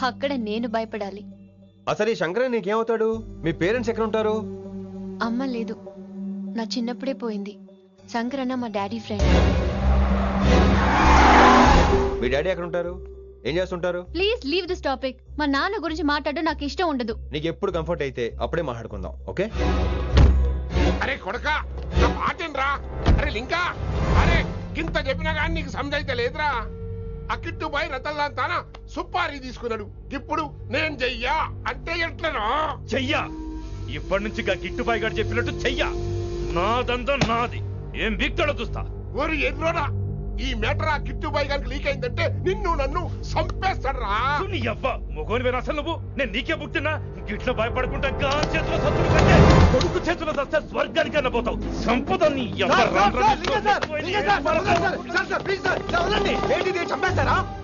అక్కడ నేను భయపడాలి. అసలు ఈ శంకరన్ నీకేమవుతాడు? మీ పేరెంట్స్ ఎక్కడ ఉంటారు? అమ్మ లేదు, నా చిన్నప్పుడే పోయింది. శంకరన్న మా డాడీ ఫ్రెండ్. మీ డాడీ ఎక్కడ ఉంటారు? ఏం చేస్తుంటారు? Please leave this topic. మా నాన్న గురించి మాట్లాడడం నాకు ఇష్టం ఉండదు. నీకు ఎప్పుడు కంఫర్ట్ అయితే అప్పుడే మాట్లాడుకుందాం, ఓకే? అరే కొడకా, నా మాటేనరా? అరే లింకా, అరే గింత చెప్పినా కానీ నీకు సమజైతే లేదురా. ఆ కిట్టుబాయి రతల్లాంతాన సుపారీ తీసుకున్నాడు. ఇప్పుడు నేను చెయ్యా అంటే ఎట్లనో చెయ్యా. ఇప్పటి నుంచి కిట్టుబాయి గారు చెప్పినట్టు చెయ్యా. నాదంతా నాది. ఏం వీక్తాడో చూస్తా. ఓరి ఎర్రోడా, ఈ మేటర్ ఆ కిట్టుబాయి గారికి లీక్ అయిందంటే నిన్ను నన్ను చంపేస్తాడరా. నీ అవ్వ మొగోని వేరు అసలు నువ్వు. నేను నీకే పుట్టినా గిట్లా భయపడకుండా చేతుల సత్తులు కంటే కొడుకు చేతుల సస్తే స్వర్గానికన్నా పోతావు. సంపద నీ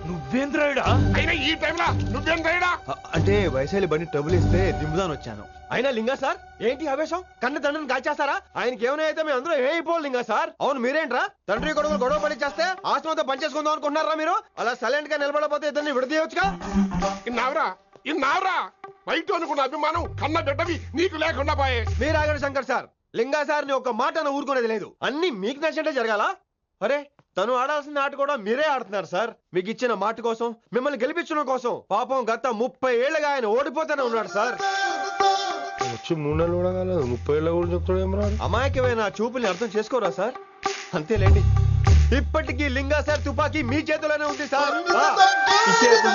నువ్వేంద్రాయుడా? అయినా ఈ టైంలో నువ్వేం రాయడా? అంటే వయసాలి బండి ట్రబుల్ ఇస్తే దింపుదాని వచ్చాను. అయినా లింగా సార్ ఏంటి ఆవేశం? కన్న తండ్రిని కాల్చేస్తారా? ఆయనకి ఏమైనా అయితే మేము అందరూ ఏమైపోవాలి లింగా సార్. అవును మీరేంట్రా తండ్రి కొడుకులు గొడవ పని చేస్తే ఆస్తంతో పనిచేసుకుందాం అనుకుంటున్నారా మీరు? అలా సైలెంట్ గా నిలబడపోతే ఇద్దరిని విడదీయొచ్చుగా. ఇన్నావురా బయట అనుకున్న అభిమానం కన్న బిడ్డవి నీకు లేకుండా పోయే. మీరు ఆగండి శంకర్ సార్. లింగా సార్ ని ఒక మాట ఊరుకునేది లేదు. అన్ని మీకు నచ్చినట్టే జరగాల. అరే తను ఆడాల్సిన ఆట కూడా మీరే ఆడుతున్నారు సార్. మీకు ఇచ్చిన మాట కోసం, మిమ్మల్ని గెలిపించడం కోసం పాపం గత 30 ఏళ్లుగా ఆయన ఓడిపోతూనే ఉన్నాడు సార్. వచ్చి 3 నెలలు కూడా కాలేదు, 30 ఏళ్ళ కూడా చెప్తాడు. అమాయకమైన చూపుల్ని అర్థం చేసుకోరా సార్? అంతేలేండి. ఇప్పటికీ లింగా సార్ తుపాకీ మీ చేతిలోనే ఉంది సార్.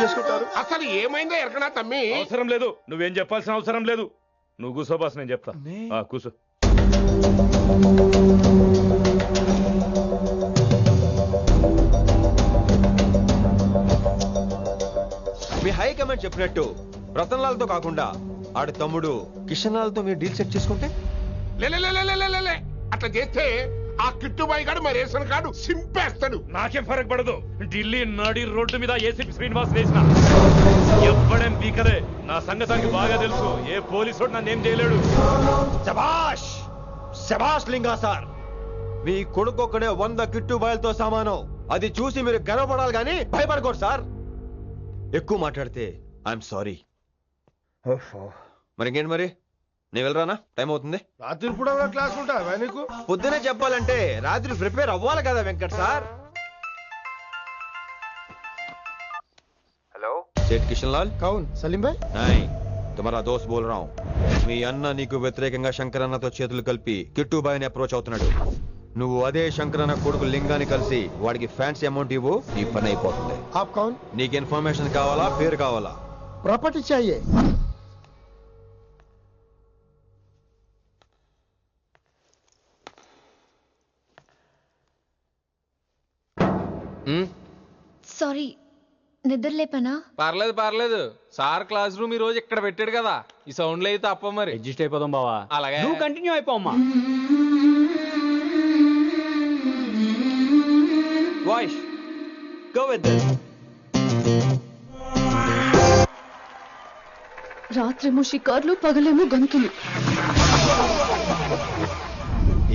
చేసుకుంటారు. అసలు ఏమైందో ఎరకనా తమ్మి? అవసరం లేదు, నువ్వేం చెప్పాల్సిన అవసరం లేదు. నువ్వు కూసో బాస్, నేను చెప్తా. కూసో. మీ హైకమాండ్ చెప్పినట్టు రతన్ లాల్ తో కాకుండా ఆడి తమ్ముడు కిషన్ లాల్ తో మీరు డీల్ సెట్ చేసుకుంటే? లే అట్లా చేస్తే ఆ కిట్టుబాయి గాడు మరి రేషన్ కార్డు సింపేస్తాడు. నాకేం ఫరక్ పడదు. ఢిల్లీ నడి రోడ్డు మీద ఏసీపీ శ్రీనివాస్ వేసిన ఎవ్వడేం పీకలే. నా సంగతానికి బాగా తెలుసు. ఏ పోలీసు నన్నేం చేయలేడు. శభాష్ శభాష్ లింగా సార్. మీ కొడుకు ఒక్కడే 100 కిట్టుబాయలతో సమానం. అది చూసి మీరు గర్వపడాలి కానీ భయపడకూడదు సార్. ఎక్కువ మాట్లాడితే ఐఎమ్ సారీ. మరి ఇంకేంటి మరి? నేను వెళ్ళరానా? టైం అవుతుంది. రాత్రి కూడా క్లాస్ ఉంటావా నీకు? పొద్దునే చెప్పాలంటే రాత్రి ప్రిపేర్ అవ్వాలి కదా వెంకట్ సార్. హలో సేठ కిషన్ లాల్. కౌన్ సలీం భాయ్? नहीं तुम्हारा दोस्त बोल रहा हूँ. మీ అన్న నీకు వ్యతిరేకంగా శంకరన్నతో చేతులు కలిపి కిట్టుబాయిని అప్రోచ్ అవుతున్నాడు. నువ్వు అదే శంకరన్న కొడుకు లింగాన్ని కలిసి వాడికి ఫ్యాన్సీ అమౌంట్ ఇవ్వు, నీ పని అయిపోతుంది. ఆప్ కౌన్? నీకు ఇన్ఫర్మేషన్ కావాలా, పేరు కావాలా? ప్రాపర్టీ చాయే. సారీ, నిద్రలేపనా? పర్లేదు. సార్ క్లాస్ రూమ్ ఈ రోజు ఇక్కడ పెట్టాడు కదా, ఈ సౌండ్ లో అయితే తప్ప మరి అడ్జస్ట్ అయిపోదాం బావా. అలాగే నువ్వు కంటిన్యూ అయిపోమ్మా. Voice go with this. రాత్రేమో షికార్లు, పగలేమో గంతులు.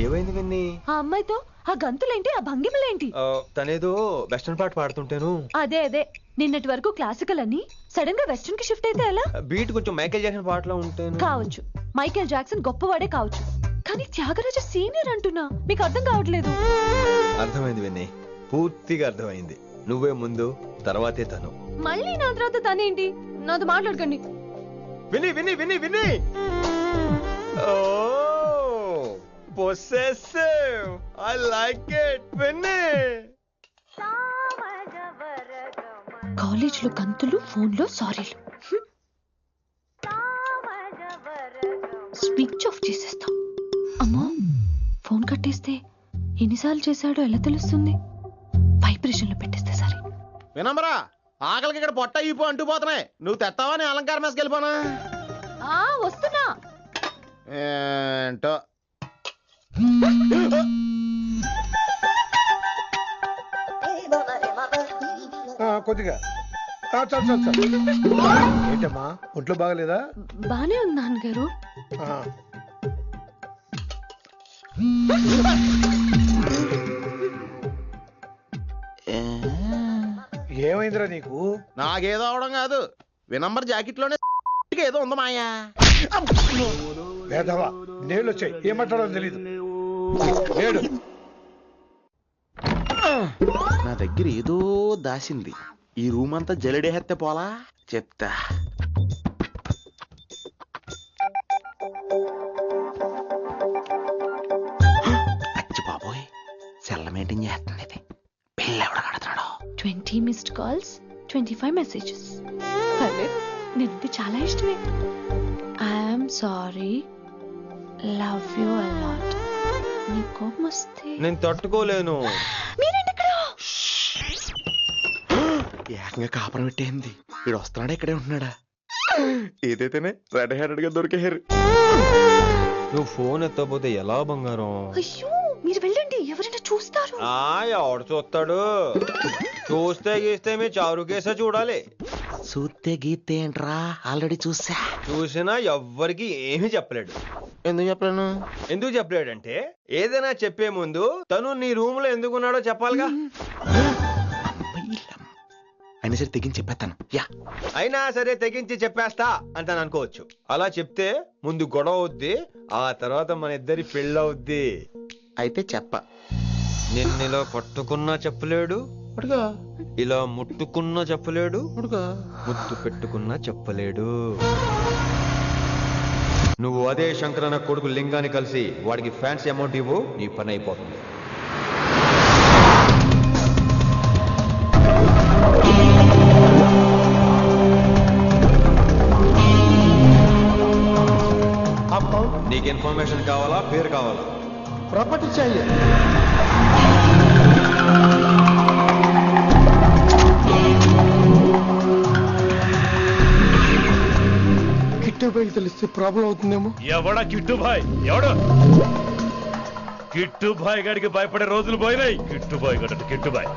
ఏమైంది విన్ని? ఆ అమ్మాయితో ఆ గంతులేంటి, ఆ భంగిమలేంటి? తనేదో వెస్టర్న్ పాట పాడుతుంటేను. అదే నిన్నటి వరకు క్లాసికల్ అని సడన్ గా వెస్టర్న్ కి షిఫ్ట్ అయితే ఎలా? బీట్ కొంచెం మైకేల్ జాక్సన్ పాటలో ఉంటాను. కావచ్చు, మైకేల్ జాక్సన్ గొప్పవాడే కావచ్చు, కానీ త్యాగరాజ సీనియర్ అంటున్నా. మీకు అర్థం కావట్లేదు. అర్థమైంది విన్ని, పూర్తిగా అర్థమైంది. నువ్వే ముందు, తర్వాతే తను. మళ్ళీ నా తర్వాత తనేంటి? నాతో మాట్లాడకండి. విని విని విని విని possessive. I like it. విని కాలేజ్ లో గంతులు, ఫోన్ లో సారీలు. స్విచ్ ఆఫ్ చేసేస్తా. అమ్మో, ఫోన్ కట్టేస్తే ఎన్నిసార్లు చేశాడో ఎలా తెలుస్తుంది? వైబ్రేషన్ లో పెట్టేస్తే సరే. వినమ్రా, ఆకలికి ఇక్కడ పొట్ట ఈపు అంటూ పోతున్నాయి. నువ్వు తెస్తావా? నేను అలంకారం వేసుకెళ్ళిపోనా? వస్తున్నా. ఏంటో కొద్దిగా చాలు. ఏంటమ్మా, ఒంట్లో బాగలేదా? బానే ఉంది నాన్నగారు. ఏమైందిరా నీకు? నాకేదో అవడం కాదు, వినంబర్ జాకెట్ లోనే ఏదో ఉందా మాయా. వేదవా నీళ్ళు వచ్చాయి, ఏమంటాడో తెలీదు. లేడు. నా దగ్గర ఏదో దాసింది. ఈ రూమ్ అంతా జలిడేహెత్తే పోలా చెప్తా. అచ్చి బాబోయ్, సెల్ల మెయింటైన్ చేస్తుంది ఇది. పిల్ల ఎవడ కడుతున్నాడు. 20 మిస్డ్ కాల్స్, 25 మెసేజెస్. పర్లేదు, నేనంటే చాలా ఇష్టమే. I'm sorry, love you a lot. నీ కోపం వస్తే నేను తట్టుకోలేను. మీరేంటి ఇక్కడ? ఏకంగా కాపురం పెట్టేంది. వీడు వస్తున్నాడా ఇక్కడే ఉంటున్నాడా? ఏదైతేనే రెడ్ హ్యాండెడ్ గా దొరికేహారు. నువ్వు ఫోన్ ఎత్తపోతే ఎలా బంగారం? అయ్యో, మీరు వెళ్ళండి, ఎవరైనా చూస్తారు. ఎవడు చూస్తాడు? చూస్తే గీస్తే మీ చారు కేసే చూడాలి. చూస్తే గీతే ఏంట్రా, ఆల్రెడీ చూసా. చూసినా ఎవ్వరికి ఏమీ చెప్పలేడు. ఎందుకు చెప్పలేను? ఎందుకు చెప్పలేడంటే ఏదైనా చెప్పే ముందు తను నీ రూమ్ లో ఎందుకున్నాడో చెప్పాలిగా. అయినా సరే తెగించి చెప్పేస్తాను. యా, అయినా సరే తెగించి చెప్పేస్తా అంటాను అనుకోవచ్చు. అలా చెప్తే ముందు గొడవ అవుద్ది, ఆ తర్వాత మన ఇద్దరి పెళ్ళవుద్ది. అయితే చెప్ప. నిన్నిలా పట్టుకున్నా చెప్పలేడు, ఇలా ముట్టుకున్నా చెప్పలేడు, ముద్దు పెట్టుకున్నా చెప్పలేడు. నువ్వు అదే శంకరన్న కొడుకు లింగాన్ని కలిసి వాడికి ఫ్యాన్సీ అమౌంట్ ఇవ్వు, నీ పని అయిపోతుంది. నీకు ఇన్ఫర్మేషన్ కావాలా, పేరు కావాలా? ప్రాపర్టీ चाहिए. కిట్టుబాయి తెలిస్తే ప్రాబ్లం అవుతుందేమో. ఎవడా కిట్టుబాయ్? ఎవడు కిట్టుబాయ్ గారికి భయపడే రోజులు పోయినాయి. కిట్టుబాయ్ గడ కిట్టుబాయ్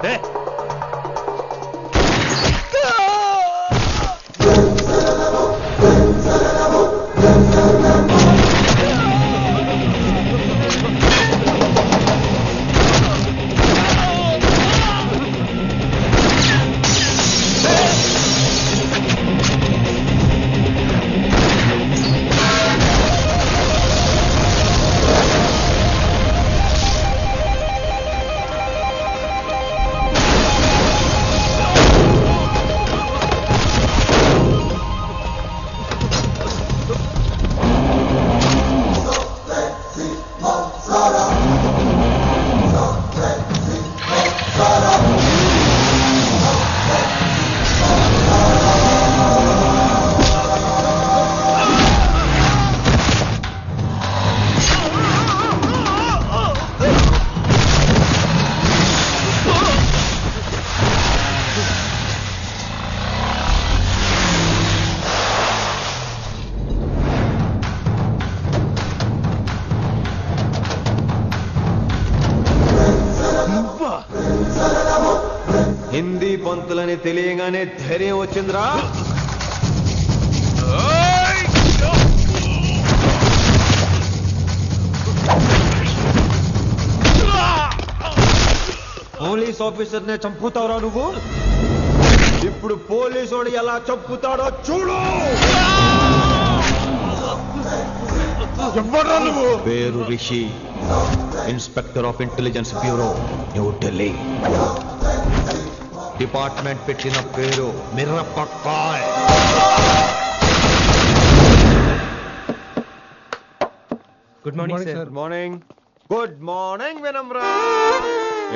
హిందీ పంతులని తెలియగానే ధైర్యం వచ్చిందిరా. పోలీస్ ఆఫీసర్ నే చంపుతావురా నువ్వు. ఇప్పుడు పోలీసోడు ఎలా చంపుతాడో చూడు. ఎవడ్రా నువ్వు? పేరు Rishi, inspector of intelligence bureau, New Delhi. Department పెట్టిన పేరు మిర్రపక్కాయ్. Good morning sir. Good morning. Good morning Vinamra.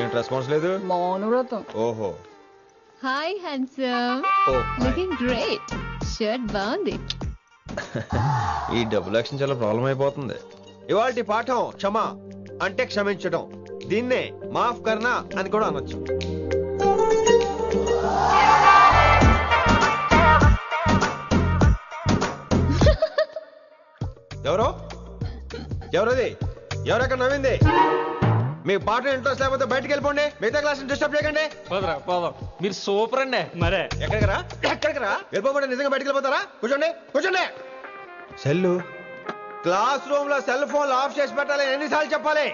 ఏంటి రెస్పాన్స్ లేదు? మౌనవ్రతం. ఓహో. Hi handsome, oh looking great. Shirt బాగుంది. ఈ డబుల్ యాక్షన్ చాలా ప్రాబ్లం అయిపోతుంది. ఇవాల్టి పాఠం క్షమ అంటే క్షమించడం. దీన్నే మాఫ్ కర్నా అని కూడా అనొచ్చు. ఎవరో ఎవరది? ఎవరెక్కడ నవ్వింది? మీ పాట ఇంట్రెస్ట్ లేకపోతే బయటకు వెళ్ళిపోండి. మిగతా క్లాస్ డిస్టర్బ్ చేయకండి. మీరు సూపర్ అండి. మరే ఎక్కడికి రా, ఎక్కడికి రా? వెళ్ళిపోకుండా నిజంగా బయటకు వెళ్ళిపోతారా? కూర్చోండి, కూర్చోండి. సెల్లు క్లాస్ రూమ్ లో సెల్ ఫోన్ ఆఫ్ చేసి పెట్టాలి. ఎన్నిసార్లు చెప్పాలి?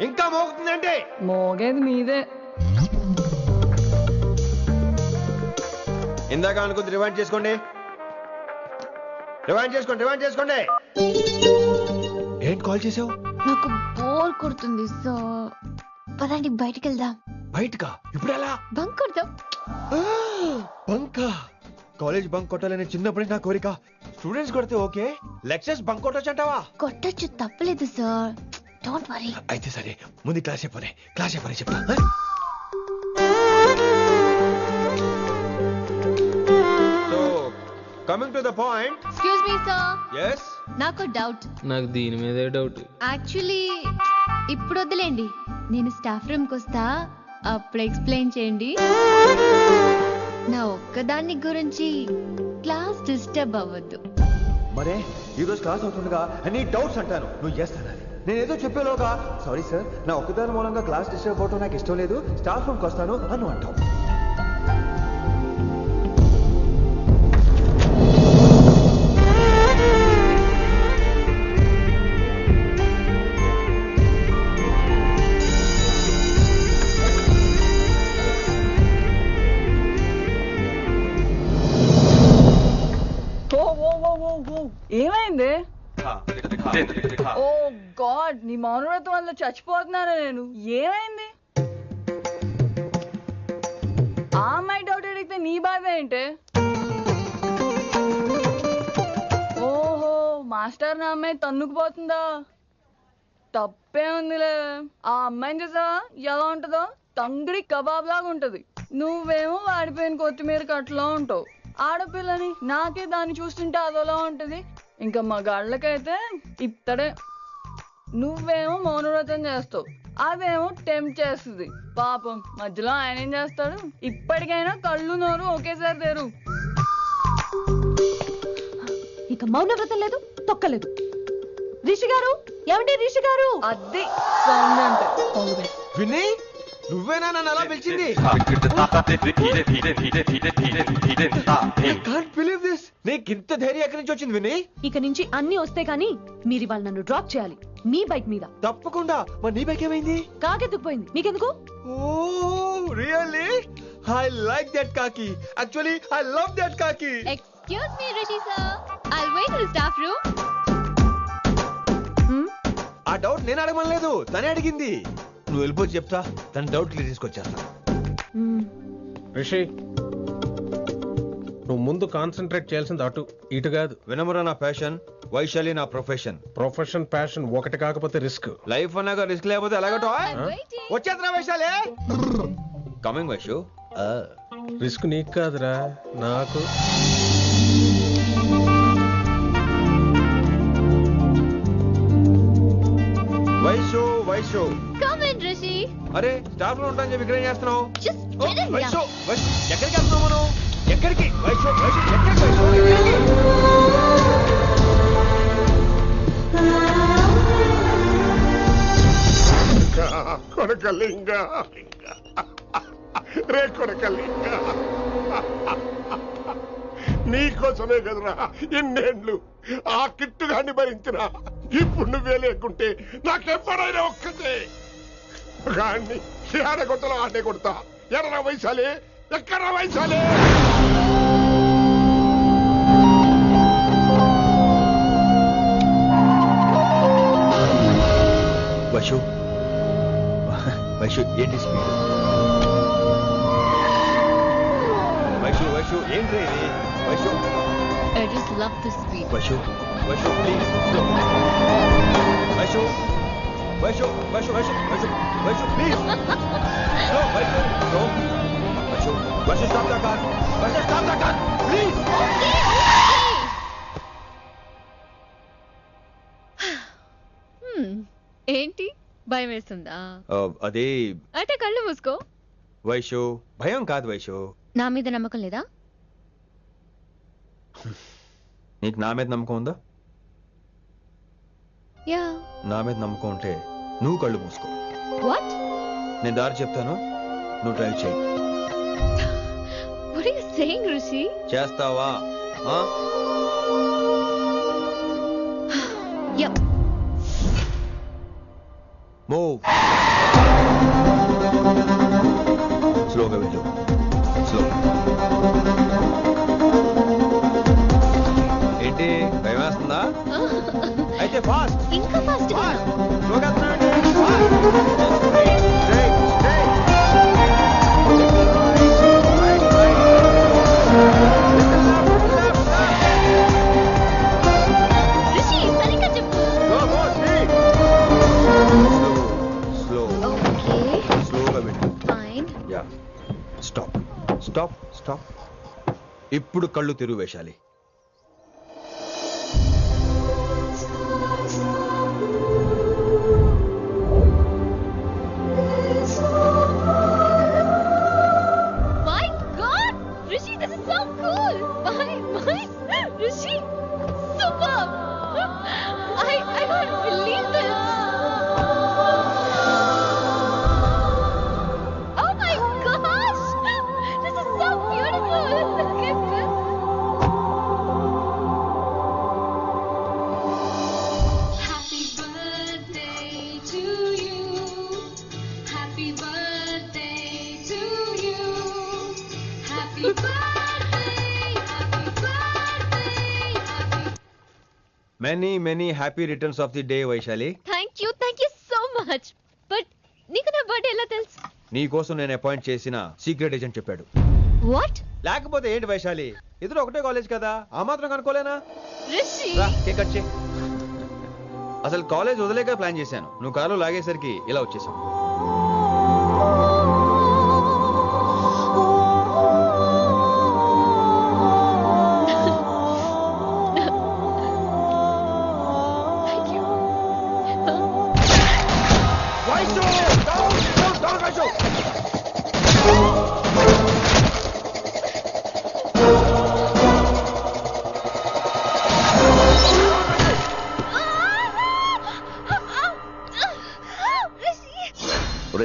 ఇంకా మోగుతుందంటే మోగేది మీదే. ఇందాక అనుకుంది రివైండ్ చేసుకోండి. రివైండ్ చేసుకోండి. ఏంటి కాల్ చేసావు? నాకు బోర్ కొడుతుంది, సో పదండి బయటికి వెళ్దాం. బయటకా? ఇప్పుడు ఎలా? బంక్ కొడదాం. బంకా? కాలేజ్ బంక్ కొట్టాలని చిన్నప్పటి నా కోరిక. స్టూడెంట్స్ కొడితే ఓకే, లెక్చర్స్ బంక్ కొట్టొచ్చు అంటావా? కొట్టచ్చు, తప్పలేదు సార్. Don't worry. అయితే సరే, ముందు క్లాస్ చెప్పని చెప్తా. So coming to the point. Excuse me sir. yes నాకు డౌట్. నాకు దీని మీదే డౌట్. యాక్చువల్లీ ఇప్పుడు వద్దులేండి, నేను స్టాఫ్ రూమ్కి వస్తా, అప్పుడు ఎక్స్ప్లెయిన్ చేయండి. నా ఒక్కదాన్ని గురించి క్లాస్ డిస్టర్బ్ అవ్వద్దు. మరే ఈ రోజు క్లాస్ అవుతుండగా అన్ని డౌట్స్ అంటాను, నువ్వు చేస్తాను. నేను ఏదో చెప్పేలోగా సారీ సార్, నా ఒక్కదాని మూలంగా క్లాస్ డిస్టర్బ్ అవటం నాకు ఇష్టం లేదు, స్టాఫ్ రూమ్కి వస్తాను అని అంటావు. ఏమైంది? ఓ గాడ్, నీ మౌనవ్రతం వల్ల చచ్చిపోతున్నాను నేను. ఏమైంది? ఆ అమ్మాయి డౌట్ అడిగితే నీ బాధ ఏంటి? ఓహో, మాస్టర్ నా అమ్మాయి తన్నుకుపోతుందా? తప్పే ఉందిలే. ఆ అమ్మాయిని చూసావా ఎలా ఉంటుందో? తంగిడి కబాబ్ లాగా ఉంటది. నువ్వేమో వాడిపోయిన కొత్తిమీర కట్లా ఉంటావు. ఆడపిల్లని నాకే దాన్ని చూస్తుంటే అదోలా ఉంటది, ఇంకా మగాళ్ళకైతే ఇత్తడే. నువ్వేమో మౌనవ్రతం చేస్తావు, అదేమో టెంప్ట్ చేస్తుంది. పాపం మధ్యలో ఆయన ఏం చేస్తాడు? ఇప్పటికైనా కళ్ళు నోరు ఒకేసారి తెరు. ఇక మౌనవ్రతం లేదు, తొక్కలేదు. రిషి గారు, ఏమండి రిషి గారు? అది సౌండ్ అంటే. విని నువ్వేనా నన్ను అలా పిలిచింది? నీకింత ధైర్యం ఎక్కడి నుంచి వచ్చింది విని? ఇక నుంచి అన్ని వస్తే కానీ మీరు ఇవాళ నన్ను డ్రాప్ చేయాలి మీ బైక్ మీద. తప్పకుండా. మరి నీ బైక్ ఏమైంది? కాకెత్తుకుపోయింది. మీకెందుకు? Oh really? I like that కాకి. యాక్చువల్లీ ఐ లవ్ దట్ కాకి. Excuse me Rishi sir, I'll wait in staff room. ఆ డౌట్ నేను అడగమనలేదు, తనే అడిగింది. నువ్వు వెళ్ళిపోయి చెప్తా, తన డౌట్ క్లియర్ తీసుకొచ్చేస్తా. రిషి, నువ్వు ముందు కాన్సన్ట్రేట్ చేయాల్సింది అటు ఇటు కాదు. వినమ్ర నా ప్యాషన్, వైశాలి నా ప్రొఫెషన్. ప్రొఫెషన్ ప్యాషన్ ఒకటి కాకపోతే రిస్క్. లైఫ్ అన్నాక రిస్క్ లేకపోతే ఎలాగటో? వచ్చేద్రా వైశాలి. కమింగ్ వైషు. రిస్క్ నీకు కాదురా, నాకు. Vaishu come in Rishi. అరే స్టాఫ్ లో ఉంటాను చెప్పి ఇక్కడ ఏం చేస్తున్నావు? Just get in Vaishu here. Vaishu ఎక్కడికి వెళ్తున్నావు మనం? ఎక్కడికి? వైషు ఎక్కడికి? కొడకలింగ రే కొడకలింగ, నీకోసమే కదరా ఎన్నేళ్ళు ఆ కిట్టుగాన్ని భరించినా. ఇప్పుడు నువ్వే లేకుంటే నాకెప్పుడైనా ఒక్కతే గాన్ని ఆడగొట్టలో ఆడే కొడతా. ఎర్ర వైశాలి, ఎక్కడ వైశాలి? వైషు వైషు ఏంటి స్పీడ్? వైషు ఏంటి ఇది? Vaishu I just love the speed. Vaishu please. Vaishu please. No, Vaishu stop the car. Vaishu stop the car, please. ఏంటి భయం వేస్తుందా? అదే అయితే కళ్ళు మూసుకో. వైషు భయం కాదు వైషు. నా మీద నమ్మకం లేదా? నీకు నా మీద నమ్మకం ఉందా? యా. నా మీద నమ్మకం ఉంటే నువ్వు కళ్ళు మూసుకో. వాట్? నేను దారి చెప్తాను, నువ్వు డ్రైవ్ చేయి. What are you saying, Rishi? చేస్తావా? Yep. మూవ్. స్లోగా వెళ్ళు. స్లో. ఫాస్ట్ ఇంకా ఫాస్ట్ గా స్లోగా వెళ్తున్నానండి ఫాస్ట్ స్ట్రైట్ రిషి సరిగ్గా చెప్పు. స్లో ఓకే స్లోగా వెళ్ళు. Fine. Yeah stop stop stop. ఇప్పుడు కళ్ళు తెరువు వేశాలి. My God, Rishi, this is so cool. My, Rishi, superb. I can't believe this. Oh my gosh, this is so beautiful. Look at this. Happy birthday to you. Happy birthday to you. Happy birthday, happy birthday, happy many happy returns of the day Vaishali. Thank you so much. But నీకు నా birthday ఎలా తెలుసు? నీ కోసం నేను appoint చేసిన secret agent చెప్పాడు. What? లేకపోతే ఏంటి వైశాలి, ఇద్దరు ఒకటే కాలేజ్ కదా, ఆ మాత్రం కనుక్కోలేనా? Rishi. రా కేక్ కట్ చేయి. అసలు కాలేజ్ వదిలేక ప్లాన్ చేశాను, నువ్వు కారు లాగేసరికి ఇలా వచ్చేసావు. Thank you.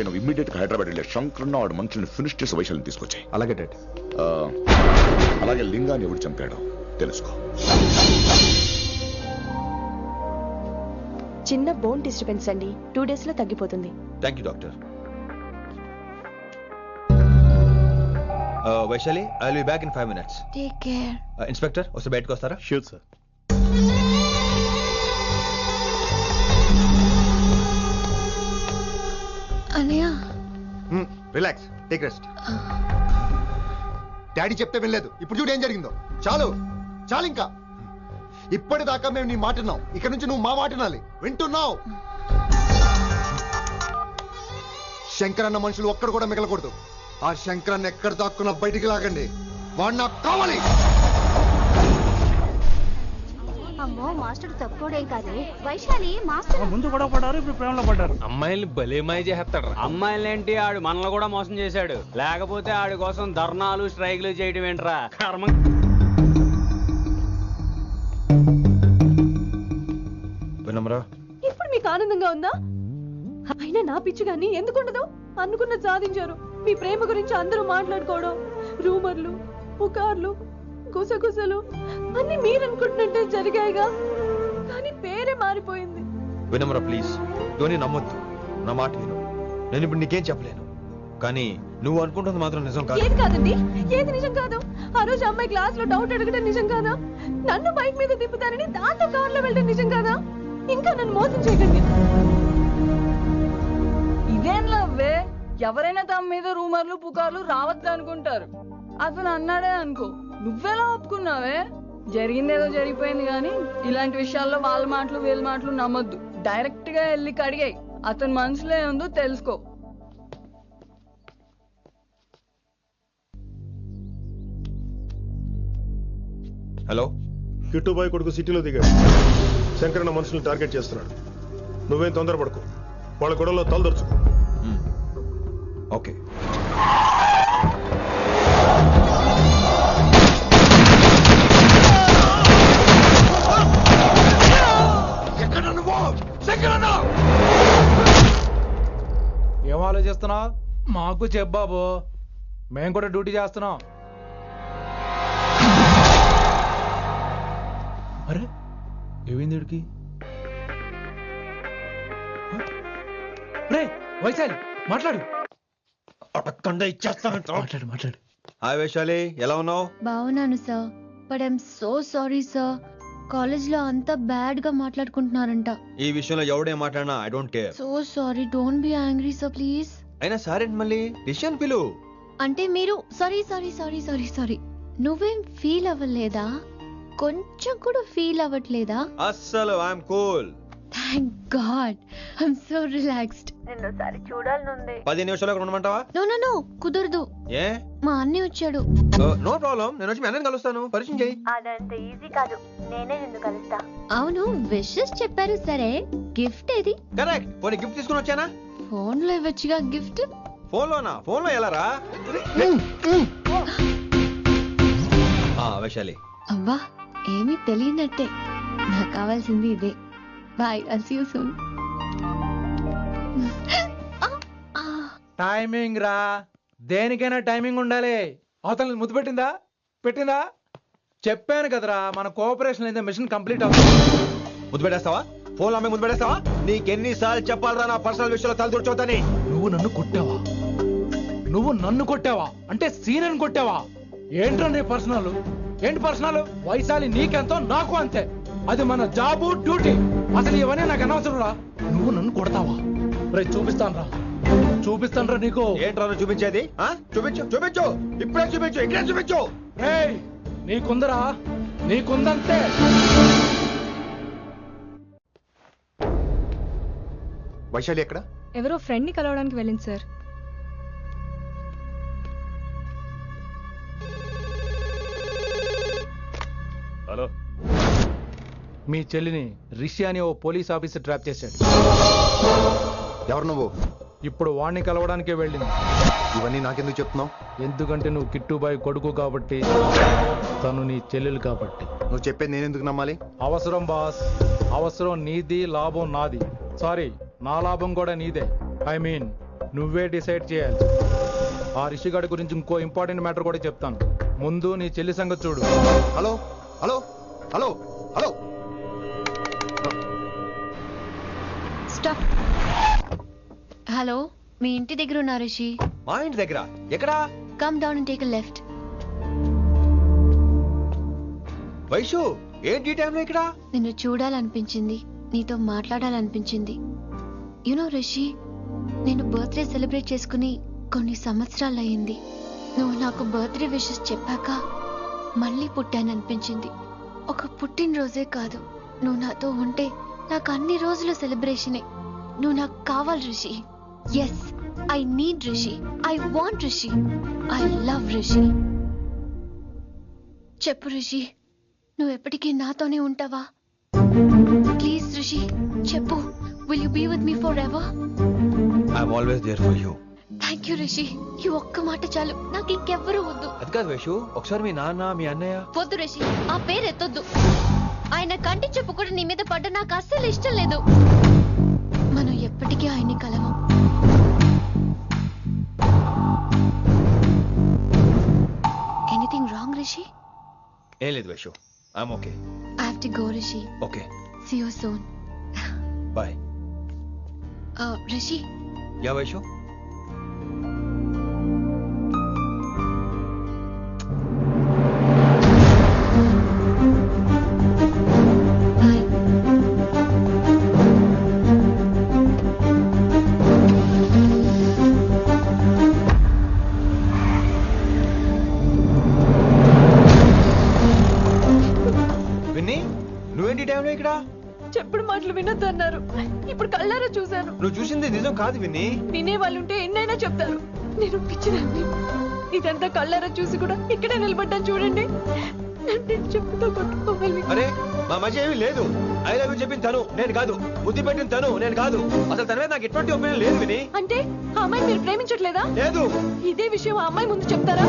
నువ్వు ఇమ్మీడియట్ గా హైదరాబాద్ వెళ్ళే శంకరన్న వాడు మనుషుల్ని ఫినిష్ చేసి వైశాల్ని తీసుకొచ్చాయి. అలాగే డాడ్. అలాగే లింగాన్ని ఎవడు చంపాడో తెలుసుకో. చిన్న బోన్ డిస్టర్బెన్స్ అండి, 2 days లో తగ్గిపోతుంది. Thank you doctor. Vaishali, I will be back in 5 minutes. Take care. Inspector వస్తే బయటకు వస్తారా? Sure sir. అన్నయ్య. Relax, take rest. డాడీ చెప్తే వినలేదు, ఇప్పుడు చూడు ఏం జరిగిందో. చాలు చాలు, ఇంకా ఇప్పటిదాకా మేము నీ మాట విన్నాం, ఇక నుంచి నువ్వు మా మాట వినాలి. వింటున్నావు? శంకరన్న మనుషులు ఒక్కడు కూడా మిగలకూడదు. ఆ శంకరన్న ఎక్కడ దాక్కున్నా బయటికి లాగండి, వాడు నాకు కావాలి. అమ్మో మాస్టర్ తక్కువడేం కాదే. వైశాలి మాస్టర్ ముందు గొడవ పడ్డారు, ఇప్పుడు ప్రేమలో పడ్డారు. అమ్మాయిల్ని భలే మాయ చేస్తాడు. అమ్మాయిలేంటి, ఆడు మనల్ని కూడా మోసం చేశాడు. లేకపోతే ఆడి కోసం ధర్నాలు స్ట్రైక్లు చేయడం ఏంట్రా కర్మ. వినమ్రా, ఇప్పుడు మీకు ఆనందంగా ఉందా? అయినా నా పిచ్చి గాని ఎందుకుండదు? అనుకున్నది సాధించారు. మీ ప్రేమ గురించి అందరూ మాట్లాడుకోవడం, రూమర్లు, పుకార్లు, గుసగుసలు అన్ని మీరు అనుకుంటున్నట్టే జరిగాయిగా. కానీ పేరే మారిపోయింది. వినమ్రా ప్లీజ్, ధోని నమ్మొద్దు, నా మాట విను. నేను ఇప్పుడు నీకేం చెప్పలేను, కానీ నువ్వు అనుకుంటుంది మాత్రం నిజం కాదు. ఏది కాదండి, ఏది నిజం కాదు? ఆ రోజు అమ్మాయి క్లాస్ లో డౌట్ అడగడం నిజం కాదా? నన్ను బైక్ మీద తిప్పుతారని దాంతో కార్ లో వెళ్ళడం నిజం కాదా? ఇంకా నన్ను మోసం చేయకండి. ఇదేం లవ్వే? ఎవరైనా తమ మీద రూమర్లు పుకార్లు రావద్దు అనుకుంటారు. అతను అన్నాడే అనుకో, నువ్వెలా ఒప్పుకున్నావే? జరిగిందేదో జరిగిపోయింది కానీ ఇలాంటి విషయాల్లో వాళ్ళ మాటలు వీళ్ళ మాటలు నమ్మొద్దు. డైరెక్ట్ గా వెళ్ళి కడిగాయి, అతని మనసులో ఏముందో తెలుసుకో. హలో, కిట్టుబాయ్ కొడుకు సిటీలో దిగాడు. శంకరన్న మనుషుల్ని టార్గెట్ చేస్తున్నాడు. నువ్వేం తొందరపడకు, వాళ్ళ గొడవలో తలదొరుచుకో. ఓకే. ఏం ఆలోచిస్తున్నావు? మాకు చెప్పాబు, మేము కూడా డ్యూటీ చేస్తున్నాం. అరే ఏమైంది వీడికి? రే వైశాలి, మాట్లాడు. మాట్లాడు మాట్లాడు. హాయ్ వైశాలి, ఎలా ఉన్నావు? బాగున్నాను sir, but I'm so sorry sir. College లో అంతా బ్యాడ్ గా మాట్లాడుకుంటున్నారంట. ఈ విషయంలో ఎవడే మాట్లాడినా I don't care. So sorry, don't be angry sir please. అయినా సారీ మళ్ళీ డిసిషన్ పిలు. అంటే మీరు sorry sorry sorry sorry sorry నువ్వేం ఫీల్ అవ్వలేదా? కొంచెం కూడా ఫీల్ అవ్వట్లేదా? అస్సలు I'm cool. Thank god, I'm so relaxed. నిన్నోసారి చూడాలనుంది. 10 నిమిషాలు ఉండమంటావా? నో నో నో, కుదరదు. ఏ? మా అన్నయ్య వచ్చాడు. నో ప్రాబ్లం, నేను వచ్చి మీ అన్నని కలుస్తాను. పరిచయం చేయి. అదంత ఈజీ కాదు, నేనే నిన్ను కలుస్తా. అవును, విషెస్ చెప్పారు సరే, గిఫ్ట్ ఏది? కరెక్ట్, పోనీ గిఫ్ట్ తీసుకుని వచ్చానా? ఫోన్ లో ఇవ్వచ్చుగా గిఫ్ట్. ఫోన్ లోనా? ఫోన్ లో ఎలా రా? వైశాలి. అబ్బా, ఏమీ తెలియనట్టే. నాకు కావాల్సింది ఇదే. Bye, I'll see you soon. Timing రా, దేనికైనా టైమింగ్ ఉండాలి. అవతల ముద్దు పెట్టిందా? పెట్టిందా? చెప్పాను కదరా, మన కోఆపరేషన్ అయితే మిషన్ కంప్లీట్ అవుతుంది. ముద్దు పెట్టేస్తావా? ఫోన్ లో ముద్దు పెట్టేస్తావా? నీకెన్నిసార్లు చెప్పాలరా నా పర్సనల్ విషయంలో తల దూర్చోవద్దని? నువ్వు నన్ను కొట్టావా? నువ్వు నన్ను కొట్టావా? అంటే సీనియర్ని కొట్టావా? ఏంట్రా నీ పర్సనల్? ఏంటి పర్సనల్? వైశాలి నీకెంతో నాకు అంతే. అది మన జాబు, డ్యూటీ. అసలు ఇవన్నీ నాకు అనవసరం రా. నువ్వు నన్ను కొడతావా? రేపు చూపిస్తాను రా నీకు. ఏంట్రా చూపించేది? చూపించు చూపించు, ఇప్పుడే చూపించు, ఇక్కడే చూపించు. నీకుందరా, నీకుందంతే. వైశాలి ఎక్కడ? ఎవరో ఫ్రెండ్ ని కలవడానికి వెళ్ళింది సార్. హలో, మీ చెల్లిని రిషి అని ఓ పోలీస్ ఆఫీసర్ ట్రాప్ చేశాడు. ఎవరు నువ్వు? ఇప్పుడు వాణ్ణి కలవడానికే వెళ్ళింది. ఇవన్నీ నాకెందుకు చెప్తున్నావు? ఎందుకంటే నువ్వు కిట్టుబాయి కొడుకు కాబట్టి, తను నీ చెల్లెలు కాబట్టి. నువ్వు చెప్పేది నేను ఎందుకు నమ్మాలి? అవసరం బాస్, అవసరం నీది, లాభం నాది. సారీ, నా లాభం కూడా నీదే. ఐ మీన్ నువ్వే డిసైడ్ చేయాలి. ఆ రిషిగాడి గురించి ఇంకో ఇంపార్టెంట్ మ్యాటర్ కూడా చెప్తాను. ముందు నీ చెల్లి సంగతి చూడు. Hello hello hello hello, stop. Hello, మీ ఇంటి దగ్గర ఉన్నా రిషి? మా ఇంటి దగ్గర? ఎక్కడా? Come down and take a left. Vaishu, ఏంటి టైంలో ఇక్కడ? నిన్ను చూడాలనిపించింది, నీతో మాట్లాడాలనిపించింది. యునో రిషి, నేను బర్త్డే సెలబ్రేట్ చేసుకుని కొన్ని సంవత్సరాలయ్యింది. నువ్వు నాకు బర్త్డే విషెస్ చెప్పాక మళ్ళీ పుట్టాననిపించింది. ఒక పుట్టినరోజే కాదు, నువ్వు నాతో ఉంటే నాకు అన్ని రోజుల సెలబ్రేషనే. నువ్వు నాకు కావాలి Rishi. Yes, I need Rishi, I want Rishi, I love Rishi. చెప్పు రిషి, నువ్వు ఎప్పటికీ నాతోనే ఉంటావా? ప్లీజ్ రిషి చెప్పు. Will you be with me forever? I'm always there for you. Thank you Rishi, ఈ ఒక్క మాట చాలు, నాకు ఇంకెవ్వరూ వద్దు. అది కాదు వైషు, ఒకసారి మీ నాన్న, మీ అన్నయ్య. వద్దు రిషి, ఆ పేరు ఎత్తొద్దు. ఆయన కంటి చెప్పు కూడా నీ మీద పడ్డ నాకు అస్సలు ఇష్టం లేదు. మనం ఎప్పటికీ ఆయన్ని కలవం. Anything wrong Rishi? ఏం లేదు Vaishu, I'm okay. I have to go Rishi. Okay, see you soon. Bye. Rishi. Yeah Vaishu. నువ్వేంటి టైంలో ఇక్కడ? చెప్పుడు మాటలు వినొద్దు అన్నారు, ఇప్పుడు కళ్ళారా చూశాను. నువ్వు చూసింది నిజం కాదు విన్ని. వినే వాళ్ళుంటే ఎన్నైనా చెప్తారు, నేను పిచ్చిదాన్ని. ఇదంతా కళ్ళారా చూసి కూడా ఇక్కడే నిలబడ్డాను చూడండి. నన్ను చెప్పుతో కొట్టుకోవాలి. అరే మా మధ్య ఏమీ లేదు. ఐ లవ్ యూ చెప్పింది తను, నేను కాదు. బుద్ధి పెట్టింది తను, నేను కాదు. అసలు తన మీద నాకు ఎటువంటి ఒపీనియన్ లేదు విని. అంటే ఆ అమ్మాయిని మీరు ప్రేమించట్లేదా? లేదు. ఇదే విషయం ఆ అమ్మాయి ముందు చెప్తారా?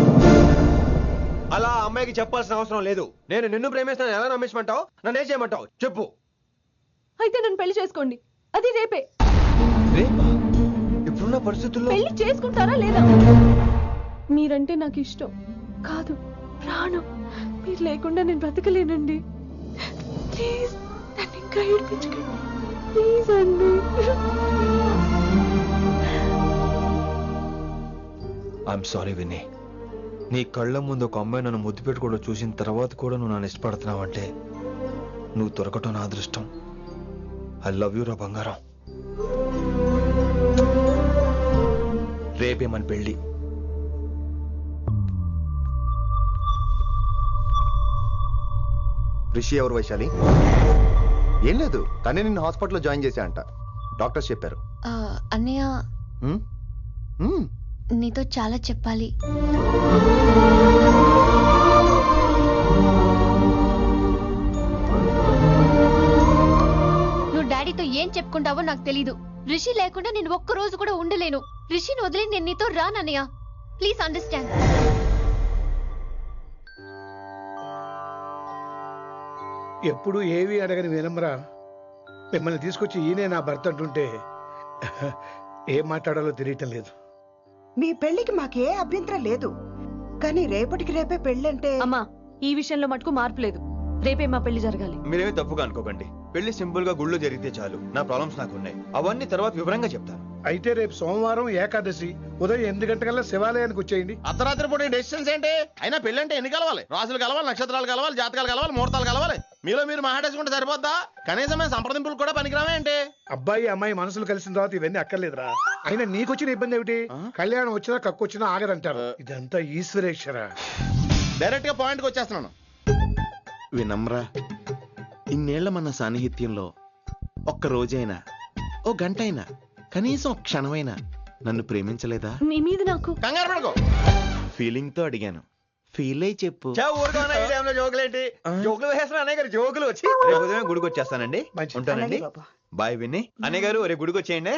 అలా అమ్మాయికి చెప్పాల్సిన అవసరం లేదు. నేను నిన్ను ప్రేమిస్తాను ఎలా నమ్మించమంటావు? నన్ను ఏం చేయమంటావు చెప్పు. అయితే నన్ను పెళ్లి చేసుకోండి, అది రేపే. ఇప్పుడున్న పరిస్థితుల్లో పెళ్లి చేసుకుంటారా లేదా? మీరంటే నాకు ఇష్టం కాదు, ప్రాణం. మీరు లేకుండా నేను బ్రతకలేనండి. ప్లీజ్ నన్ను ఇంకా ఏడిపించకండి, ప్లీజ్ అండి. I'm sorry Vinni. నీ కళ్ళ ముందు ఒక అమ్మాయి నన్ను ముద్దు పెట్టుకోవడం చూసిన తర్వాత కూడా నువ్వు నన్ను ఇష్టపడుతున్నావంటే నువ్వు దొరకటం నా అదృష్టం. ఐ లవ్ యూ రా బంగారం. రేపే మన పెళ్ళి. రిషి ఎవరు వైశాలి? ఏం లేదు, తనే నిన్ను హాస్పిటల్లో జాయిన్ చేశా అంట, డాక్టర్స్ చెప్పారు. అన్నయ్య హ్మ్? హ్మ్. నీతో చాలా చెప్పాలి. నువ్వు డాడీతో ఏం చెప్పుకుంటావో నాకు తెలీదు. రిషి లేకుండా నేను ఒక్క రోజు కూడా ఉండలేను. రిషిని వదిలి నేను నీతో రానన్నయ్య. Please understand. ఎప్పుడు ఏవి అడగని వినమ్రా మిమ్మల్ని తీసుకొచ్చి ఈయనే నా భర్త అంటుంటే ఏం మాట్లాడాలో తెలియటం లేదు. మీ పెళ్లికి మాకే అభ్యంతరం లేదు, కానీ రేపటికి రేపే పెళ్ళంటే. అమ్మా, ఈ విషయంలో మటుకు మార్పు లేదు. రేపే మా పెళ్లి జరగాలి. మీరేమీ తప్పుగా అనుకోకండి. పెళ్లి సింపుల్ గా గుళ్ళో జరిగితే చాలు. నా ప్రాబ్లమ్స్ నాకు ఉన్నాయి, అవన్నీ తర్వాత వివరంగా చెప్తాను. అయితే రేపు సోమవారం ఏకాదశి ఉదయం 8 గంటకల్లా శివాలయానికి వచ్చేయండి. అర్ధరాత్రి పూట డెసిషన్స్ ఏంటి? అయినా పెళ్ళంటే ఎన్ని కలవాలి? రాసులు కలవాలి, నక్షత్రాలు కలవాలి, జాతకాలు కలవాలి, ముహూర్తాలు కలవాలి. మీలో మీరు మాట్లాడేసుకుంటే సరిపోద్దా? కనీసం మేము సంప్రదింపులు కూడా పనికిరామే ఏంటి? అబ్బాయి అమ్మాయి మనసులు కలిసిన తర్వాత ఇవన్నీ అక్కర్లేదురా. అయినా నీకొచ్చిన ఇబ్బంది ఏమిటి? కళ్యాణం వచ్చినా కక్కొచ్చినా ఆగదంటారు. ఇదంతా ఈశ్వరేశ్వర. డైరెక్ట్ గా పాయింట్కి వచ్చేస్తున్నాను. వినమ్రా, ఇన్నేళ్ల మన సాన్నిహిత్యంలో ఒక్క రోజైనా, ఓ గంట అయినా, కనీసం ఒక క్షణమైనా నన్ను ప్రేమించలేదా? మీ మీద నాకు కంగారు పడుకో. ఫీలింగ్ తో అడిగాను, ఫీల్ అయి చెప్పు. జోకులేంటి? జోకులు వేసిన అన్నయ్య గారు జోకులు వచ్చి రేపు ఉదయం గుడికి వచ్చేస్తానండి. ఉంటానండి. బాయ్ విన్ని. అన్నయ్య గారు రేపు గుడికి వచ్చేయండి.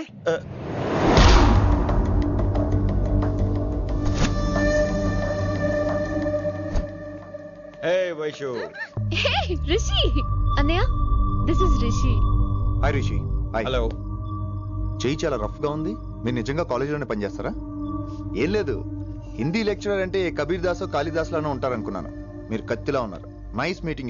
Hey, Vaishu. Hey, Rishi. Annaya, this is Rishi. Hi Rishi. Hi. Hello. చెయ్యి చాలా రఫ్ గా ఉంది. మీరు నిజంగా కాలేజీలోనే పనిచేస్తారా? ఏం లేదు, హిందీ లెక్చరర్ అంటే కబీర్ దాసో కాళిదాస్ లానో ఉంటారనుకున్నాను. మీరు కత్తిలా ఉన్నారు. Nice meeting.